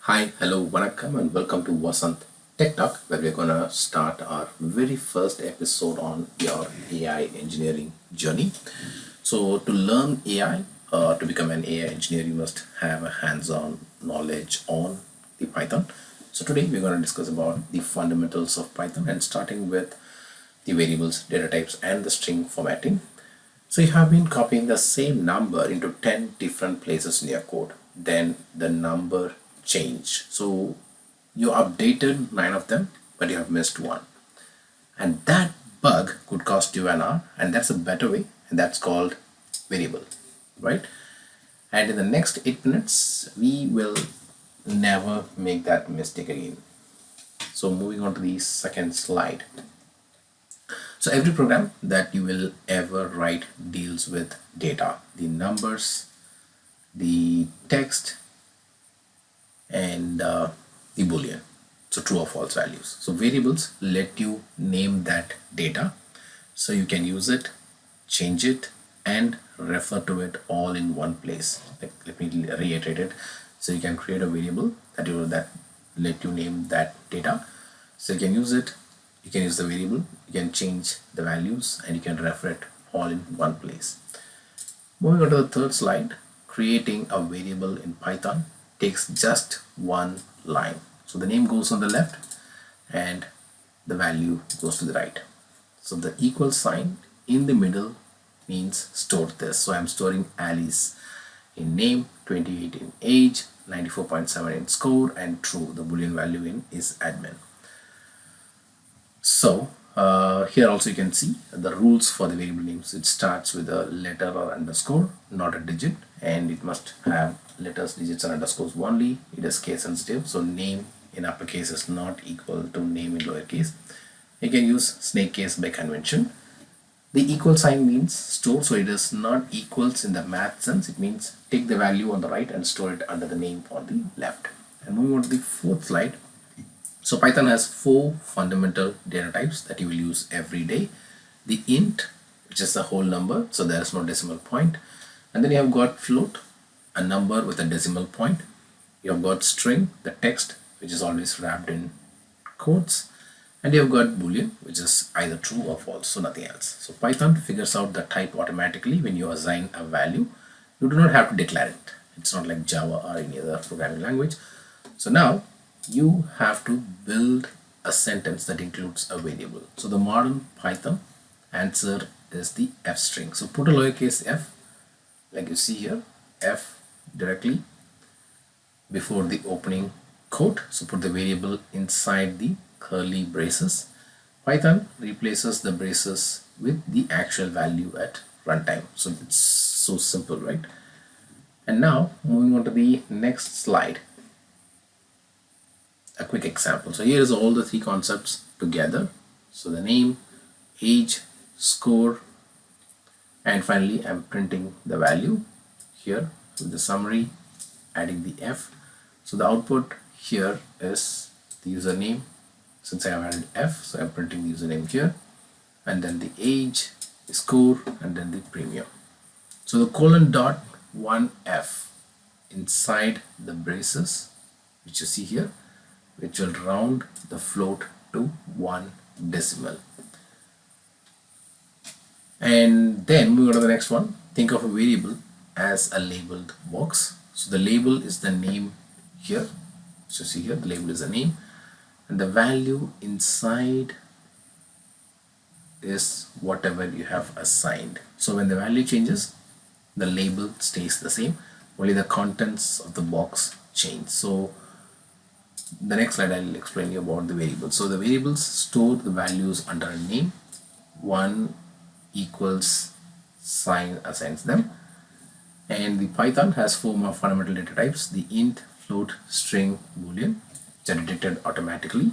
Hi, hello, vanakkam, and welcome to Vasant Tech Talk, where we're gonna start our very first episode on your AI engineering journey. So, to learn AI, to become an AI engineer, you must have a hands-on knowledge on the Python. So, today we're gonna discuss about the fundamentals of Python and starting with the variables, data types, and the string formatting. So you have been copying the same number into 10 different places in your code. Then the number changed. So you updated 9 of them, but you have missed one. And that bug could cost you an hour, and that's a better way, and that's called variable, right? And in the next 8 minutes, we will never make that mistake again. So moving on to the second slide. So every program that you will ever write deals with data, the numbers, the text, and the boolean. So true or false values. So variables let you name that data, so you can use it, change it, and refer to it all in one place. Let me reiterate it. So you can create a variable that let you name that data. So you can use it, you can use the variable, you can change the values, and you can refer it all in one place. Moving on to the third slide, creating a variable in Python takes just one line. So the name goes on the left and the value goes to the right. So the equal sign in the middle means store this. So I'm storing Alice in name, 28 in age, 94.7 in score, and true. The boolean value in is admin. So here also you can see the rules for the variable names. It starts with a letter or underscore, not a digit, and it must have letters, digits, and underscores only. It is case sensitive, so name in uppercase is not equal to name in lowercase. You can use snake case by convention. The equal sign means store, so it is not equals in the math sense. It means take the value on the right and store it under the name on the left. And moving on to the fourth slide. So Python has 4 fundamental data types that you will use every day. The int, which is a whole number, so there is no decimal point. And then you have got float, a number with a decimal point. You have got string, the text, which is always wrapped in quotes. And you have got boolean, which is either true or false, so nothing else. So Python figures out the type automatically when you assign a value. You do not have to declare it. It's not like Java or any other programming language. So now you have to build a sentence that includes a variable. So the modern Python answer is the f string. So put a lowercase f, like you see here, f directly before the opening quote. So put the variable inside the curly braces. Python replaces the braces with the actual value at runtime. So it's so simple, right? And now moving on to the next slide, a quick example. So here is all the 3 concepts together. So the name, age, score, and finally I'm printing the value here with the summary, adding the f. So the output here is the username. Since I have added f, so I'm printing the username here, and then the age, the score, and then the premium. So the colon dot 1f inside the braces, which you see here, which will round the float to 1 decimal. And then moving on to the next one, think of a variable as a labeled box. So the label is the name here. So see here, the label is the name, and the value inside is whatever you have assigned. So when the value changes, the label stays the same, only the contents of the box change. So the next slide I'll explain you about the variables. So the variables store the values under a name. 1 equals sign assigns them. And the Python has 4 more fundamental data types: the int, float, string, boolean, which are detected automatically.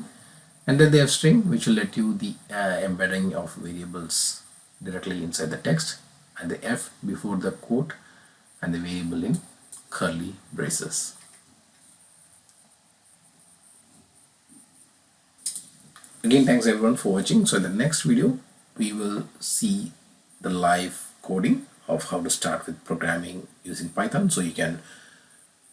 And then they have string, which will let you the embedding of variables directly inside the text, and the f before the quote, and the variable in curly braces. Again, thanks everyone for watching. So in the next video, we will see the live coding of how to start with programming using Python. So you can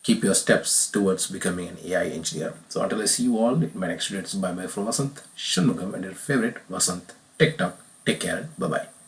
keep your steps towards becoming an AI engineer. So until I see you all in my next video, it's bye bye from Vasant Shanmugam and your favorite Vasant Tech Talk. Take care and bye bye.